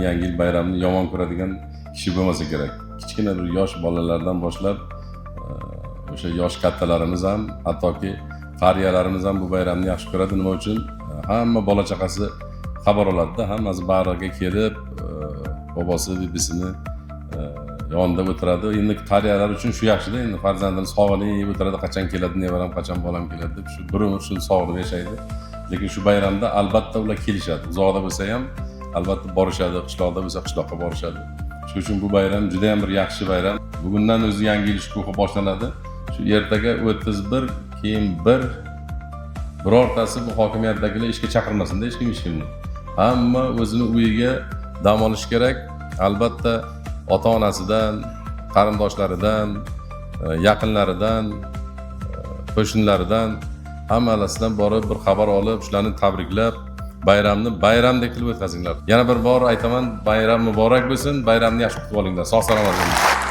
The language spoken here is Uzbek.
Yangi yil bayramini yomon ko'radigan kishi bo'lmasa kerak. Kichkina bir yosh bolalardan boshlab o'sha yosh kattalarimiz ham, hattoki qariyalarimiz ham bu bayramni yaxshi ko'radi. Nima uchun? Hamma bola chaqasi xabar oladi-da, hammasi bag'riga kelib, bobosi, bibisini yonida o'tiradi. Endi qariyalar uchun shu yaxshi-da, endi farzandini sog'inib o'tiradi, qachon keladi, nevaram qachon bolam keladi deb shu bir umr shuni sog'inib yashaydi. Lekin shu bayramda albatta ular kelishadi. Uzoqda bo'lsa ham albatta borishadi, qishloqda bo'lsa qishloqqa borishadi. Shuning uchun bu bayram juda ham bir yaxshi bayram. Bugundan o'zi yangi yil shukuhi boshlanadi. Shu ertaga 31, keyin 1 birortasi bu hokimiyatdagilar ishga chaqirmasin-da hech kimni. Hamma o'zini uyiga dam olish kerak. Albatta ota-onasidan, qarindoshlaridan, yaqinlaridan, qo'shnilaridan hammalasidan borib bir xabar olib, shularni tabriklab, bayramni bayramdek qilib o'tkazinglar. Yana bir bor aytaman, bayram muborak bo'lsin, bayramni yaxshi kutib olinglar. Sog' salomat bo'ling.